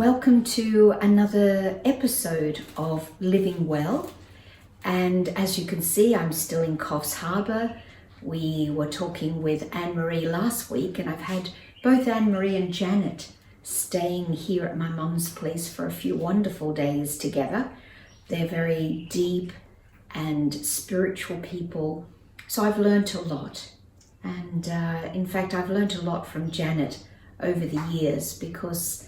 Welcome to another episode of Living Well. And as you can see, I'm still in Coffs Harbour. We were talking with Anne-Marie last week, and I've had both Anne-Marie and Janet staying here at my mum's place for a few wonderful days together. They're very deep and spiritual people, so I've learnt a lot. And in fact, I've learnt a lot from Janet over the years, because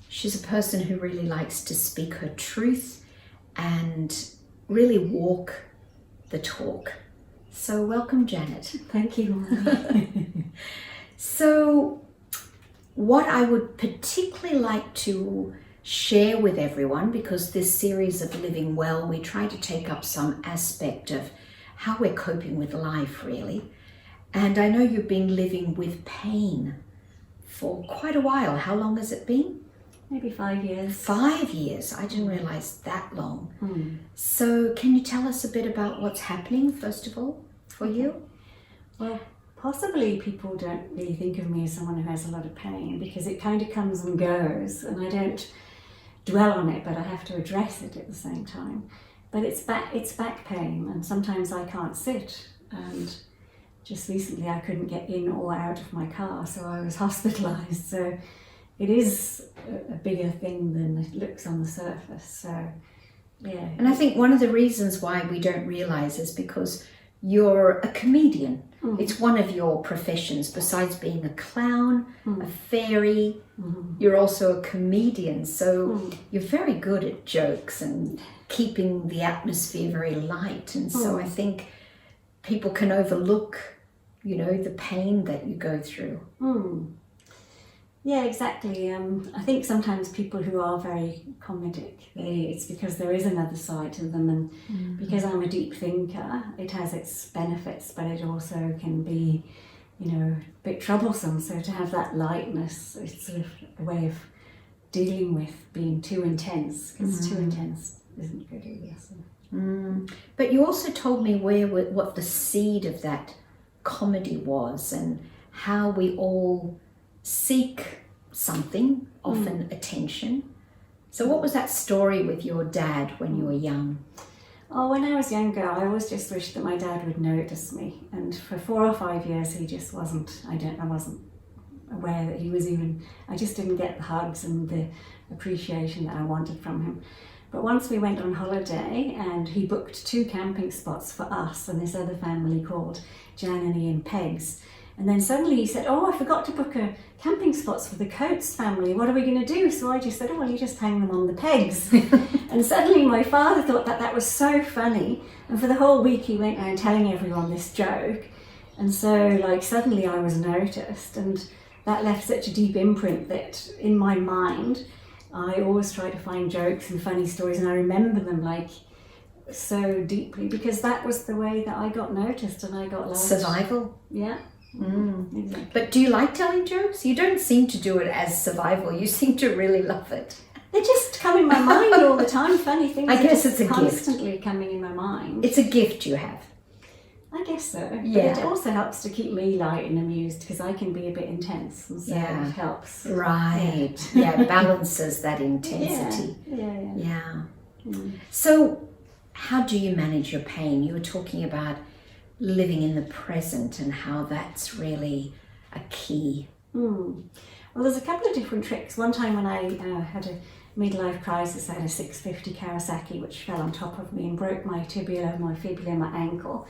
she's a person who really likes to speak her truth and really walk the talk. So welcome, Janet. Thank you. So what I would particularly like to share with everyone, because this series of Living Well, we try to take up some aspect of how we're coping with life, really. And I know you've been living with pain for quite a while. How long has it been? Maybe 5 years. 5 years. I didn't realize that long. So can you tell us a bit about what's happening, first of all, for you? Well, possibly people don't really think of me as someone who has a lot of pain, because it kind of comes and goes, and I don't dwell on it, but I have to address it at the same time. But it's back pain, and sometimes I can't sit. And just recently I couldn't get in or out of my car, so I was hospitalised. So it is a bigger thing than it looks on the surface. So, yeah. And I think one of the reasons why we don't realise is because you're a comedian. It's one of your professions. Besides being a clown, a fairy, you're also a comedian. So you're very good at jokes and keeping the atmosphere very light. And so I think people can overlook, you know, the pain that you go through. Yeah, exactly. I think sometimes people who are very comedic, it's because there is another side to them, and because I'm a deep thinker, it has its benefits, but it also can be, you know, a bit troublesome. So to have that lightness, it's sort of a way of dealing with being too intense, because too intense isn't good either. So. But you also told me what the seed of that comedy was, and how we all seek something, often attention. So what was that story with your dad when you were young? Oh, when I was younger, I always just wished that my dad would notice me. And for 4 or 5 years, he just wasn't, I wasn't aware that he was even, I just didn't get the hugs and the appreciation that I wanted from him. But once we went on holiday, and he booked 2 camping spots for us and this other family called Jan and Ian Peggs. And then suddenly he said, oh, I forgot to book a camping spots for the Coates family. What are we going to do? So I just said, oh, well, you just hang them on the pegs. And suddenly my father thought that that was so funny. And for the whole week he went around telling everyone this joke. And so like suddenly I was noticed, and that left such a deep imprint that in my mind, I always try to find jokes and funny stories, and I remember them like so deeply, because that was the way that I got noticed and I got loved. Survival. Yeah. Exactly. But do you like telling jokes? You don't seem to do it as survival. You seem to really love it. They just come in my mind all the time. Funny things. I guess it's a constantly gift. Coming in my mind. It's a gift you have. I guess so. Yeah. But it also helps to keep me light and amused, because I can be a bit intense, and so it helps. Right. Yeah, balances that intensity. Yeah. So how do you manage your pain? You were talking about living in the present and how that's really a key. Well, there's a couple of different tricks. One time when I had a midlife crisis, I had a 650 Kawasaki which fell on top of me and broke my tibia, my fibula, my ankle.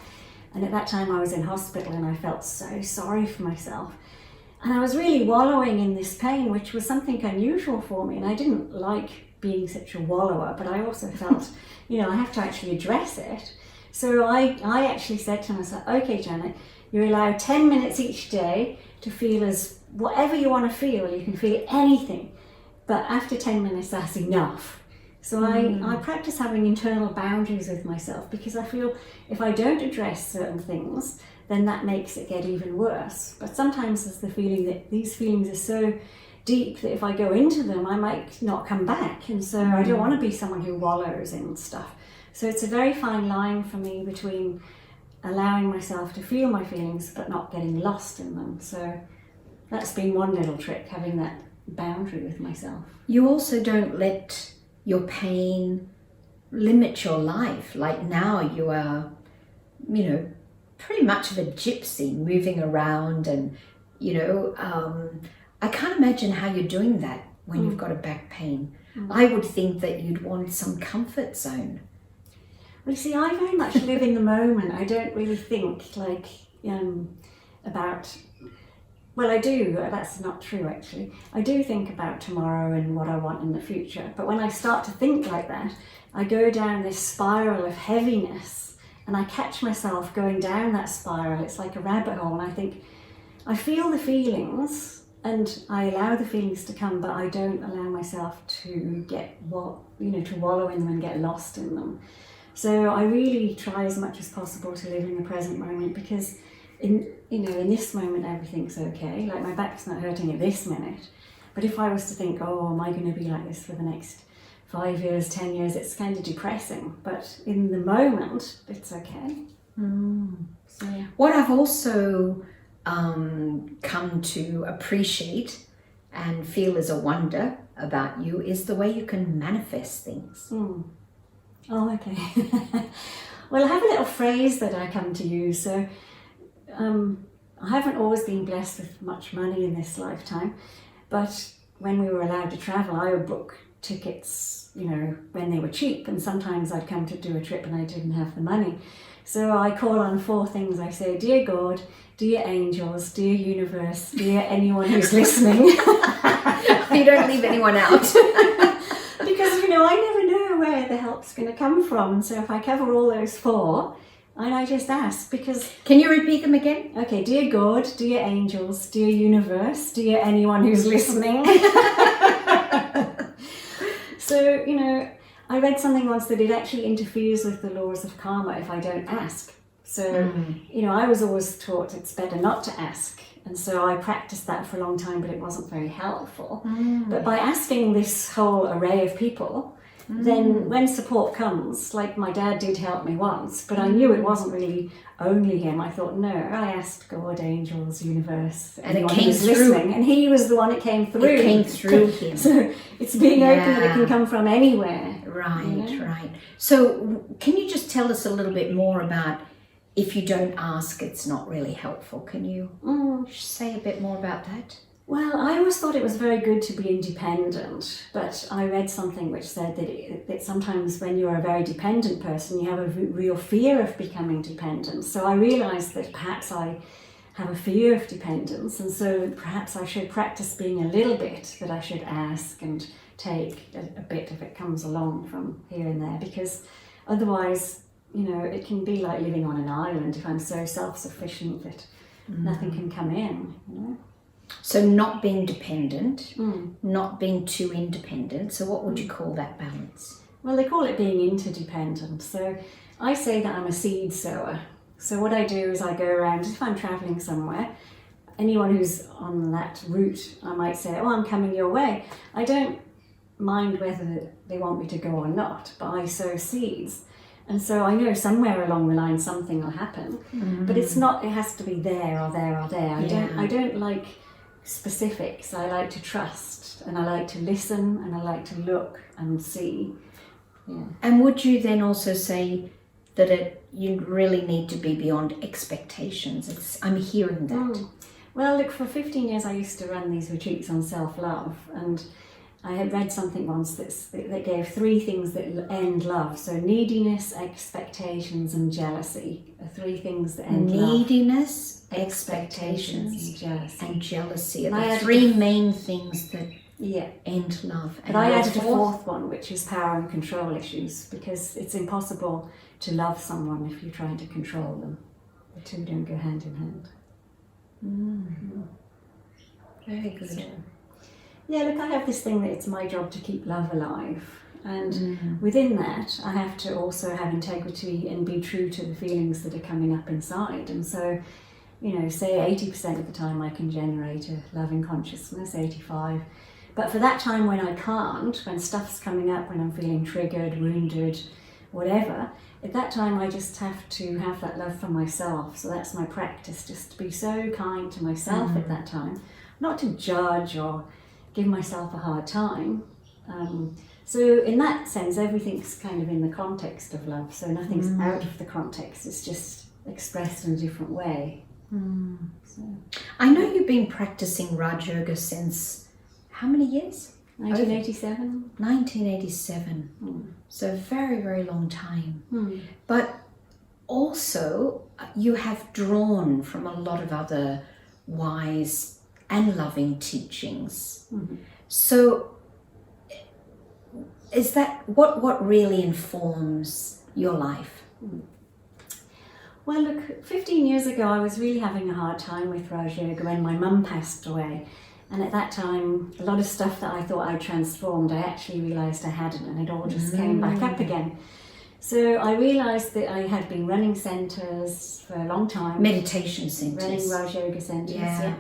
And at that time I was in hospital, and I felt so sorry for myself. And I was really wallowing in this pain, which was something unusual for me. And I didn't like being such a wallower, but I also felt, you know, I have to actually address it. So I actually said to myself, okay, Janet, you're allowed 10 minutes each day to feel as whatever you want to feel. You can feel anything, but after 10 minutes, that's enough. So I practice having internal boundaries with myself, because I feel if I don't address certain things, then that makes it get even worse. But sometimes there's the feeling that these feelings are so deep that if I go into them, I might not come back. And so I don't want to be someone who wallows in stuff. So it's a very fine line for me between allowing myself to feel my feelings but not getting lost in them. So that's been one little trick, having that boundary with myself. You also don't let your pain limit your life. Like now you are, pretty much of a gypsy moving around and, I can't imagine how you're doing that when you've got a back pain. I would think that you'd want some comfort zone. Well, you see, I very much live in the moment. I don't really think about, well, I do, that's not true actually. I do think about tomorrow and what I want in the future. But when I start to think like that, I go down this spiral of heaviness and I catch myself going down that spiral. It's like a rabbit hole, and I think, I feel the feelings and I allow the feelings to come, but I don't allow myself to to wallow in them and get lost in them. So I really try as much as possible to live in the present moment, because in this moment everything's okay. Like my back's not hurting at this minute, but if I was to think, oh, am I going to be like this for the next 5 years, 10 years, it's kind of depressing. But in the moment, it's okay. So, yeah. What I've also come to appreciate and feel is a wonder about you is the way you can manifest things. Oh, okay. Well, I have a little phrase that I come to use. So I haven't always been blessed with much money in this lifetime, but when we were allowed to travel, I would book tickets, when they were cheap, and sometimes I'd come to do a trip and I didn't have the money. So I call on 4 things. I say, dear God, dear angels, dear universe, dear anyone who's listening. You don't leave anyone out. Because, I never know where the help's going to come from. So if I cover all those 4, and I just ask, because... Can you repeat them again? Okay, dear God, dear angels, dear universe, dear anyone who's listening. So, I read something once that it actually interferes with the laws of karma if I don't ask. So, I was always taught it's better not to ask. And so I practiced that for a long time, but it wasn't very helpful. But by asking this whole array of people, then when support comes, like my dad did help me once, but I knew it wasn't really only him. I thought, no, I asked God, angels, universe, and anyone it came who's through. Listening, and he was the one that came through. It came through him. So it's being open that it can come from anywhere. Right, right. So can you just tell us a little bit more about, if you don't ask, it's not really helpful? Can you say a bit more about that? Well, I always thought it was very good to be independent, but I read something which said that sometimes when you're a very dependent person, you have a real fear of becoming dependent. So I realised that perhaps I have a fear of dependence, and so perhaps I should practice being a little bit, that I should ask and take a bit if it comes along from here and there, because otherwise, it can be like living on an island if I'm so self-sufficient that nothing can come in, So not being dependent, not being too independent. So what would you call that balance? Well, they call it being interdependent. So I say that I'm a seed sower. So what I do is I go around, if I'm travelling somewhere, anyone who's on that route, I might say, oh, I'm coming your way. I don't mind whether they want me to go or not, but I sow seeds. And so I know somewhere along the line something will happen, but it has to be there or there or there. I don't like specifics. I like to trust, and I like to listen, and I like to look and see. Yeah. And would you then also say that you really need to be beyond expectations? I'm hearing that. Well, look, for 15 years I used to run these retreats on self-love, and I had read something once that gave 3 things that end love. So neediness, expectations, and jealousy are 3 things that end love. Neediness, expectations, and jealousy are And the 3 main things that Yeah. end love. But I added a 4th one, which is power and control issues, because it's impossible to love someone if you're trying to control them. The 2 don't go hand in hand. Very good. So, yeah, look, I have this thing that it's my job to keep love alive. And within that, I have to also have integrity and be true to the feelings that are coming up inside. And so, say 80% of the time I can generate a loving consciousness, 85%. But for that time when I can't, when stuff's coming up, when I'm feeling triggered, wounded, whatever, at that time I just have to have that love for myself. So that's my practice, just to be so kind to myself at that time. Not to judge or give myself a hard time. So in that sense, everything's kind of in the context of love. So nothing's out of the context. It's just expressed in a different way. So. I know you've been practicing Raj Yoga since how many years? 1987. 1987. So a very, very long time. But also you have drawn from a lot of other wise and loving teachings. So is that what really informs your life? Well, look, 15 years ago I was really having a hard time with Raj Yoga when my mum passed away. And at that time, a lot of stuff that I thought I'd transformed, I actually realised I hadn't, and it all just came back up again. So I realised that I had been running centres for a long time. Meditation centres. Running Raj Yoga centres, Yeah.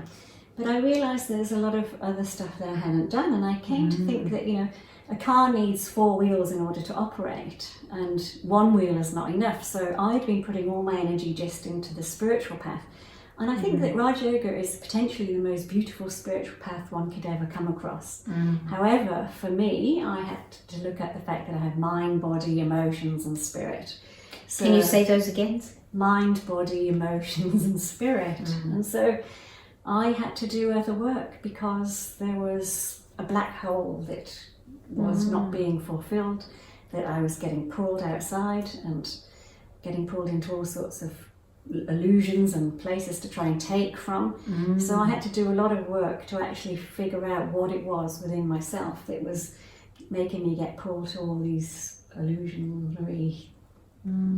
But I realised there's a lot of other stuff that I hadn't done, and I came to think that, a car needs 4 wheels in order to operate, and 1 wheel is not enough. So I'd been putting all my energy just into the spiritual path. And I think that Raj Yoga is potentially the most beautiful spiritual path one could ever come across. However, for me, I had to look at the fact that I had mind, body, emotions and spirit. So, can you say those again? Mind, body, emotions and spirit. And so I had to do other work because there was a black hole that was not being fulfilled, that I was getting pulled outside and getting pulled into all sorts of illusions and places to try and take from. So I had to do a lot of work to actually figure out what it was within myself that was making me get pulled to all these illusionary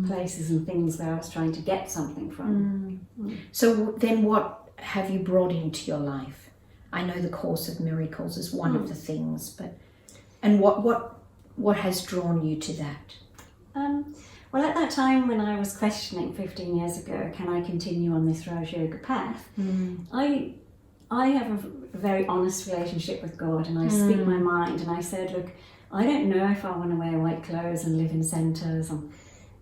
places and things where I was trying to get something from. So then what have you brought into your life? I know the Course of Miracles is one of the things, but and what has drawn you to that? Well, at that time when I was questioning 15 years ago, can I continue on this Raj Yoga path? I have a very honest relationship with God, and I speak my mind, and I said, look, I don't know if I want to wear white clothes and live in centres. And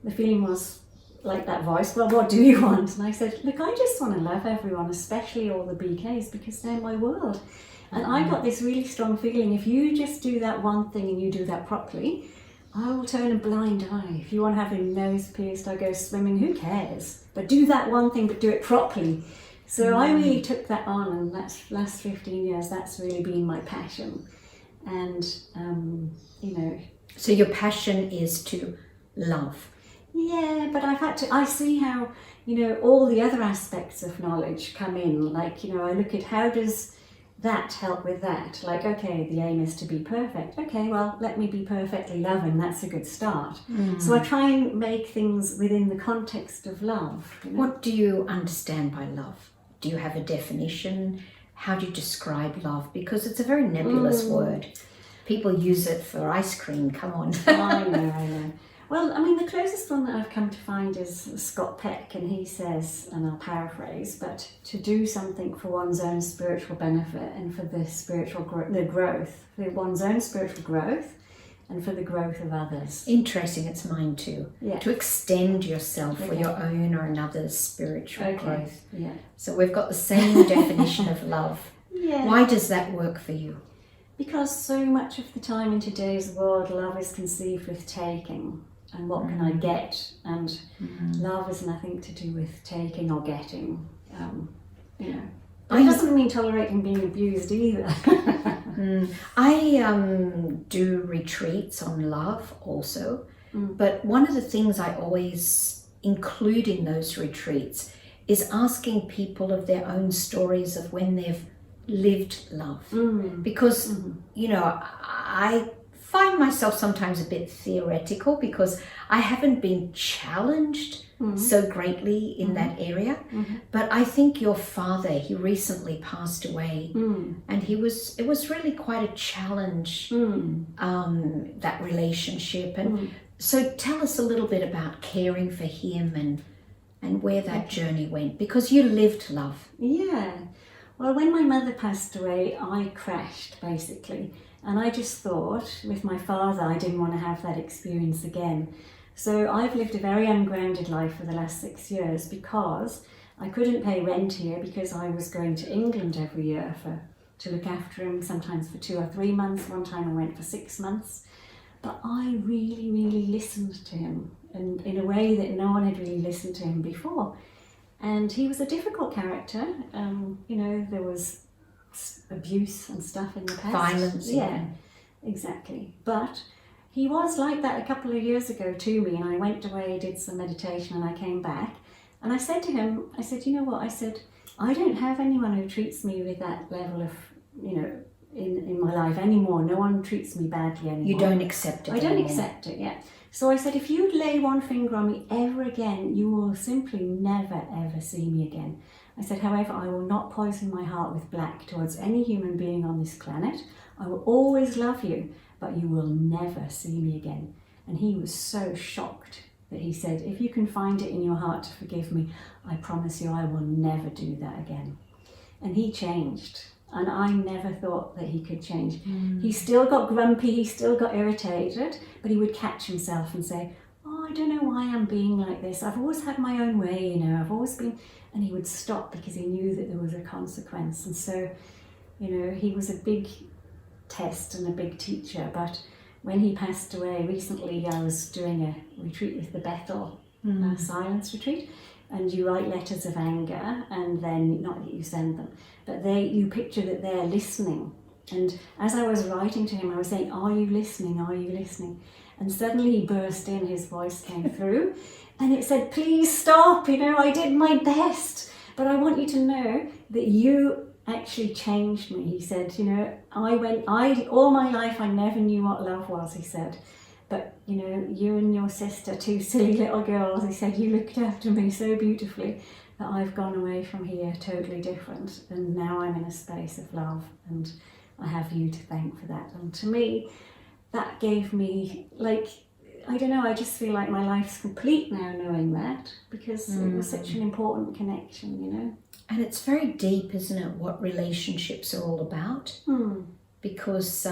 the feeling was like that voice, well, what do you want? And I said, look, I just want to love everyone, especially all the BKs, because they're my world. And I got this really strong feeling, if you just do that one thing and you do that properly, I will turn a blind eye. If you want to have your nose pierced, I go swimming, who cares? But do that one thing, but do it properly. So I really took that on, and that's last 15 years, that's really been my passion. And, So your passion is to love. Yeah, but I see how, all the other aspects of knowledge come in. Like, I look at how does that help with that? Like, okay, the aim is to be perfect. Okay, well, let me be perfectly loving. That's a good start. So I try and make things within the context of love. What do you understand by love? Do you have a definition? How do you describe love? Because it's a very nebulous word. People use it for ice cream. Come on. I know. Well, I mean, the closest one that I've come to find is Scott Peck, and he says, and I'll paraphrase, but to do something for one's own spiritual benefit and for the one's own spiritual growth and for the growth of others. Interesting, it's mine too. Yeah. To extend yourself for your own or another's spiritual growth. Yeah. So we've got the same definition of love. Yeah. Why does that work for you? Because so much of the time in today's world, love is conceived with taking. And what can I get? And love has nothing to do with taking or getting. It doesn't mean tolerating being abused either. I do retreats on love also, but one of the things I always include in those retreats is asking people of their own stories of when they've lived love. Because, I find myself sometimes a bit theoretical because I haven't been challenged so greatly in that area. But I think your father, he recently passed away, and it was really quite a challenge, that relationship. And so tell us a little bit about caring for him and where that journey went, because you lived love. Yeah. Well, when my mother passed away, I crashed basically. And I just thought, with my father, I didn't want to have that experience again. So I've lived a very ungrounded life for the last 6 years because I couldn't pay rent here because I was going to England every year for to look after him, sometimes for 2 or 3 months. One time I went for 6 months. But I really, really listened to him, and in a way that no one had really listened to him before. And he was a difficult character. You know, there was abuse and stuff in the past. Violence. Yeah, exactly. But he was like that a couple of years ago to me, and I went away, did some meditation, and I came back. And I said to him, I said, you know what? I said, I don't have anyone who treats me with that level of, you know, in my life anymore. No one treats me badly anymore. You don't accept it I don't anymore. accept it, yeah. So I said, if you lay one finger on me ever again, you will simply never, ever see me again. I said, however, I will not poison my heart with black towards any human being on this planet. I will always love you, but you will never see me again. And he was so shocked that he said, if you can find it in your heart to forgive me, I promise you I will never do that again. And he changed. And I never thought that he could change. He still got grumpy, he still got irritated, but he would catch himself and say, oh, I don't know why I'm being like this. I've always had my own way, you know, I've always been... And he would stop because he knew that there was a consequence. And so, you know, he was a big test and a big teacher. But when he passed away recently, I was doing a retreat with the Bethel, a silence retreat. And you write letters of anger, and then, not that you send them, but you picture that they're listening. And as I was writing to him, I was saying, are you listening? Are you listening? And suddenly he burst in, his voice came through, and it said, please stop, you know, I did my best. But I want you to know that you actually changed me. He said, you know, all my life I never knew what love was, he said. But, you know, you and your sister, 2 silly little girls, he said, you looked after me so beautifully that I've gone away from here totally different. And now I'm in a space of love, and I have you to thank for that. And to me, that gave me, like, I don't know, I just feel like my life's complete now knowing that, because it was such an important connection, you know. And it's very deep, isn't it, what relationships are all about? Because...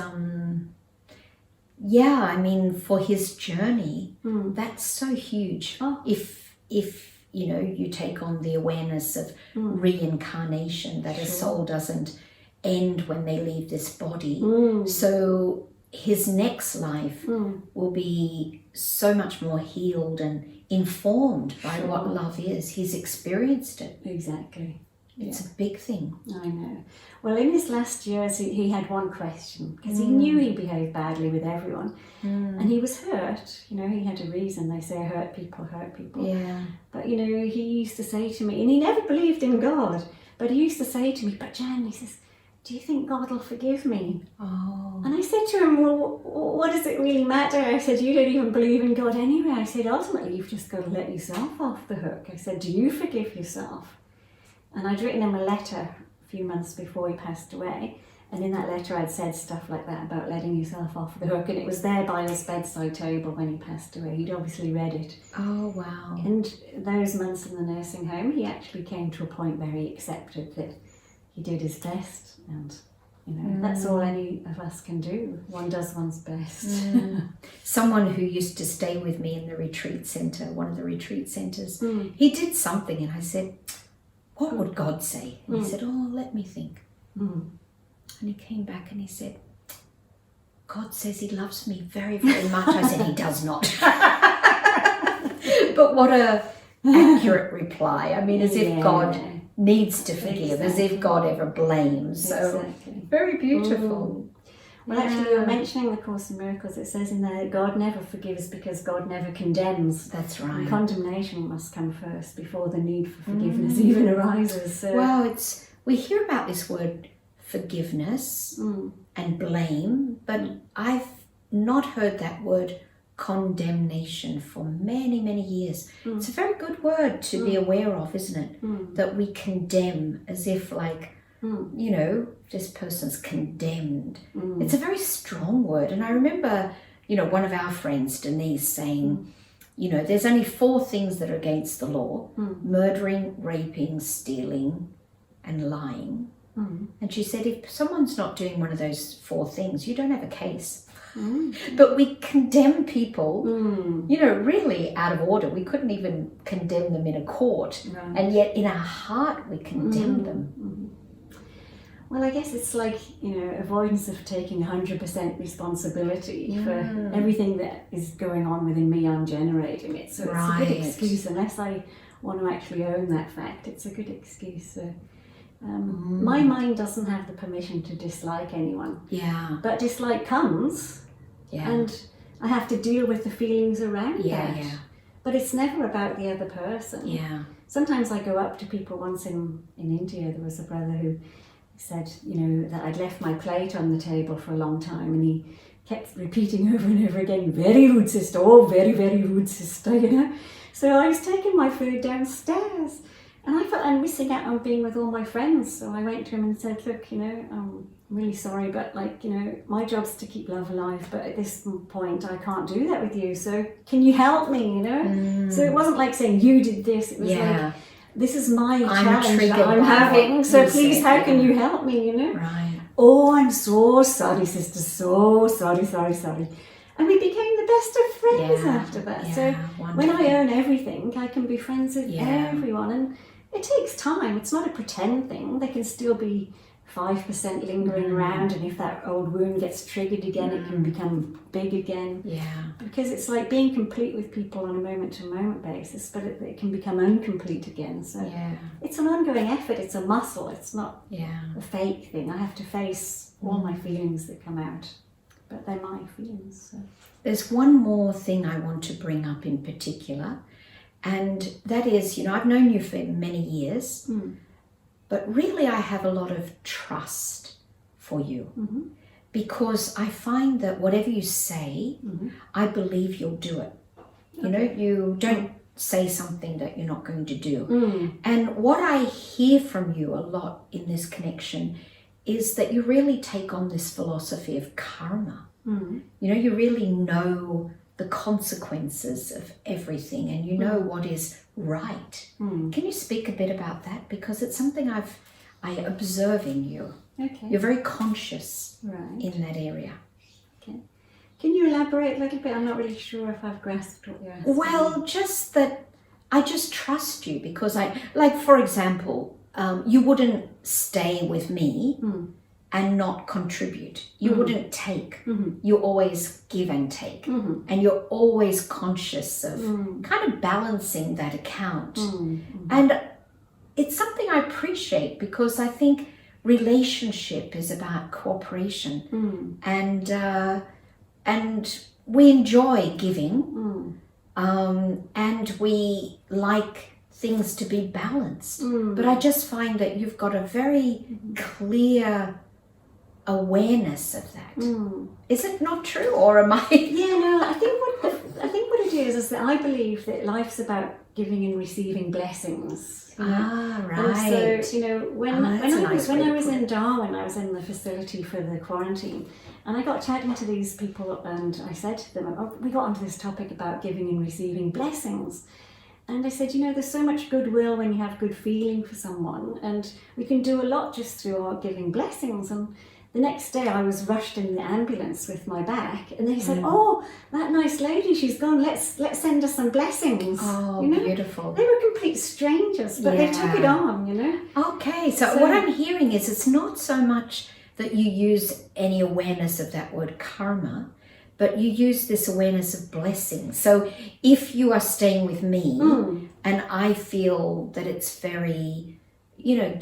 yeah, I mean, for his journey, that's so huge. If you know, you take on the awareness of reincarnation, that a soul doesn't end when they leave this body. So his next life will be so much more healed and informed by what love is. He's experienced it. Exactly. It's a big thing. I know. Well, in his last years, he had one question, because he knew he behaved badly with everyone. And he was hurt. You know, he had a reason. They say hurt people hurt people. Yeah. But, you know, he used to say to me, and he never believed in God, but he used to say to me, but Jan, he says, do you think God will forgive me? Oh. And I said to him, well, what does it really matter? I said, you don't even believe in God anyway. I said, ultimately, you've just got to let yourself off the hook. I said, do you forgive yourself? And I'd written him a letter a few months before he passed away. And in that letter, I'd said stuff like that about letting yourself off the hook. And it was there by his bedside table when he passed away. He'd obviously read it. Oh, wow. And those months in the nursing home, he actually came to a point where he accepted that he did his best. And, you know, that's all any of us can do. One does one's best. Someone who used to stay with me in the retreat centre, one of the retreat centres, he did something, and I said, what would God say? And he said, oh, let me think. And he came back and he said, God says he loves me very, very much. I said, he does not. But what a accurate reply. I mean, as if God needs to forgive, as if God ever blames. So very beautiful. Well, actually, you were mentioning the Course in Miracles. It says in there that God never forgives because God never condemns. That's right. And condemnation must come first before the need for forgiveness even arises. So. Well, we hear about this word forgiveness and blame, but I've not heard that word condemnation for many, many years. It's a very good word to be aware of, isn't it? That we condemn as if like, you know, this person's condemned. It's a very strong word. And I remember, you know, one of our friends, Denise, saying, you know, there's only 4 things that are against the law: murdering, raping, stealing, and lying. And she said, if someone's not doing one of those 4 things, you don't have a case. But we condemn people, you know, really out of order. We couldn't even condemn them in a court. And yet in our heart, we condemn them. Well, I guess it's like, avoidance of taking 100% responsibility for everything that is going on within me. I'm generating it. So it's a good excuse, unless I want to actually own that fact. It's a good excuse. So my mind doesn't have the permission to dislike anyone. Yeah. But dislike comes, and I have to deal with the feelings around that. Yeah. But it's never about the other person. Yeah. Sometimes I go up to people. Once in India, there was a brother who said, that I'd left my plate on the table for a long time, and he kept repeating over and over again, "Very rude sister, oh, very, very rude sister," So I was taking my food downstairs, and I felt I'm missing out on being with all my friends. So I went to him and said, "Look, I'm really sorry, but my job's to keep love alive, but at this point I can't do that with you. So can you help me, So it wasn't like saying you did this. It was like, this is my challenge that I'm having. So please, how can you help me, Right. Oh, I'm so sorry, sister. So sorry. And we became the best of friends after that. So when I own everything, I can be friends with everyone. And it takes time. It's not a pretend thing. They can still be 5% lingering around, and if that old wound gets triggered again, it can become big again. Yeah. Because it's like being complete with people on a moment-to-moment basis, but it can become incomplete again. So it's an ongoing effort. It's a muscle. It's not a fake thing. I have to face all my feelings that come out, but they're my feelings. So. There's one more thing I want to bring up in particular, and that is, I've known you for many years. But really, I have a lot of trust for you because I find that whatever you say, I believe you'll do it. You don't say something that you're not going to do. And what I hear from you a lot in this connection is that you really take on this philosophy of karma. You really know the consequences of everything, and you know what is right. Can you speak a bit about that? Because it's something I observe in you. Okay. You're very conscious in that area. Okay. Can you elaborate a little bit? I'm not really sure if I've grasped what you're asking. Well, just that I just trust you because for example, you wouldn't stay with me and not contribute. You wouldn't take. You always give and take. And you're always conscious of kind of balancing that account. And it's something I appreciate because I think relationship is about cooperation. And we enjoy giving. And we like things to be balanced. But I just find that you've got a very clear awareness of that. Is it not true, or am I? I think what it is that I believe that life's about giving and receiving blessings. Right. And so when I was in it. Darwin, I was in the facility for the quarantine, and I got chatting to these people, and I said to them, we got onto this topic about giving and receiving blessings. And I said, there's so much goodwill when you have good feeling for someone, and we can do a lot just through our giving blessings. And the next day I was rushed in the ambulance with my back, and they said, "Oh, that nice lady, she's gone. Let's send her some blessings." Oh, beautiful. They were complete strangers, but they took it on, Okay, so what I'm hearing is it's not so much that you use any awareness of that word karma, but you use this awareness of blessing. So if you are staying with me and I feel that it's very,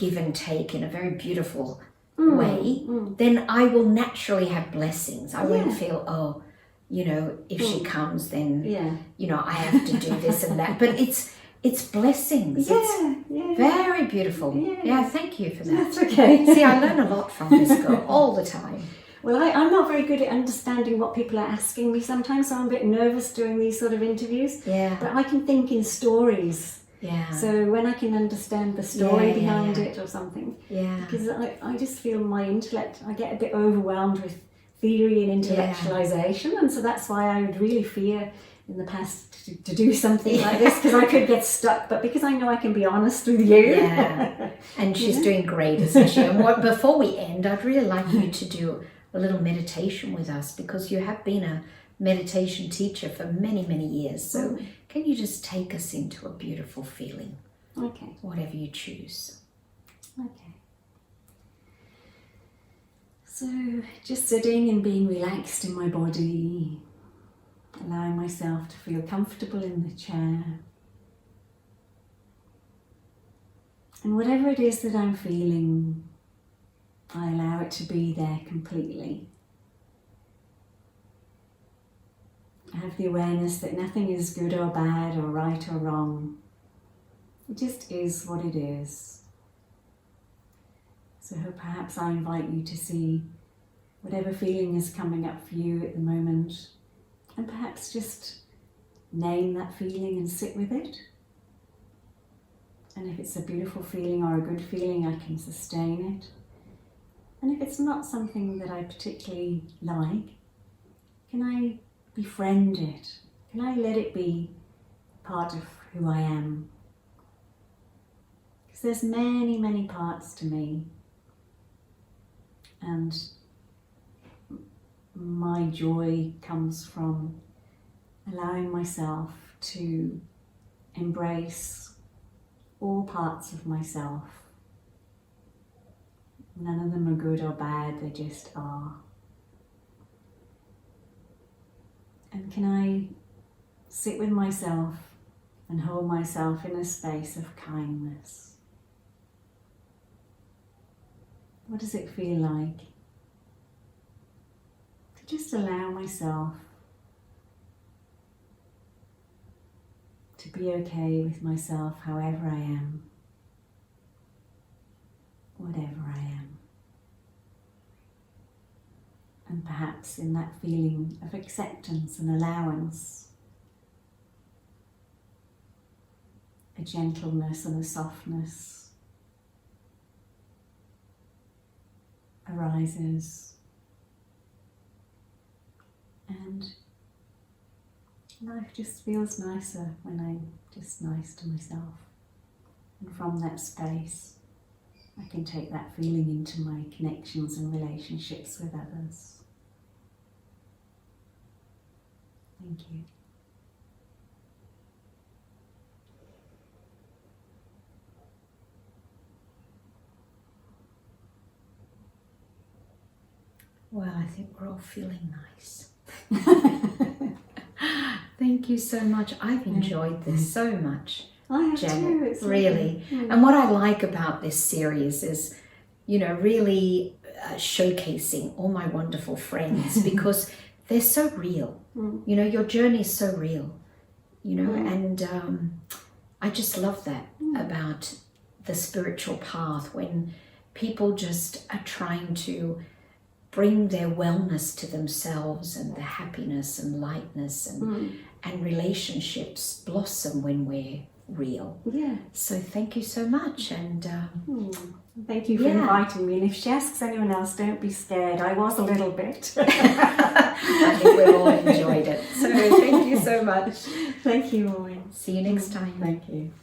give and take in a very beautiful way, then I will naturally have blessings. I won't feel, if she comes, then, I have to do this and that. But it's blessings. It's very beautiful. Yeah, thank you for that. That's okay. See, I learn a lot from this girl all the time. Well, I'm not very good at understanding what people are asking me sometimes, so I'm a bit nervous doing these sort of interviews. Yeah. But I can think in stories. Yeah. So when I can understand the story behind it or something. Yeah. Because I just feel my intellect, I get a bit overwhelmed with theory and intellectualization. And so that's why I would really fear in the past to do something like this, because I could get stuck. But because I know I can be honest with you. Yeah. And she's doing great, isn't she? And before we end, I'd really like you to do a little meditation with us, because you have been a meditation teacher for many, many years. So can you just take us into a beautiful feeling? Okay. Whatever you choose. Okay. So just sitting and being relaxed in my body, allowing myself to feel comfortable in the chair. And whatever it is that I'm feeling, I allow it to be there completely. I have the awareness that nothing is good or bad or right or wrong. It just is what it is. So perhaps I invite you to see whatever feeling is coming up for you at the moment, and perhaps just name that feeling and sit with it. And if it's a beautiful feeling or a good feeling, I can sustain it. And if it's not something that I particularly like, can I befriend it? Can I let it be part of who I am? Because there's many, many parts to me. And my joy comes from allowing myself to embrace all parts of myself. None of them are good or bad, they just are. And can I sit with myself and hold myself in a space of kindness? What does it feel like to just allow myself to be okay with myself however I am, whatever I am? And perhaps in that feeling of acceptance and allowance, a gentleness and a softness arises, and life just feels nicer when I'm just nice to myself. And from that space, I can take that feeling into my connections and relationships with others. Thank you. Well, I think we're all feeling nice. Thank you so much. I've enjoyed this so much. I have Janet, too. It's really. And what I like about this series is, really showcasing all my wonderful friends because they're so real. Your journey is so real, and I just love that about the spiritual path, when people just are trying to bring their wellness to themselves, and the happiness and lightness and relationships blossom when we're real. Yeah. So thank you so much, and thank you for inviting me. And if she asks anyone else, don't be scared. I was a little bit. I think we've all enjoyed it. So thank you so much. Thank you, Maureen. See you next time. Thank you.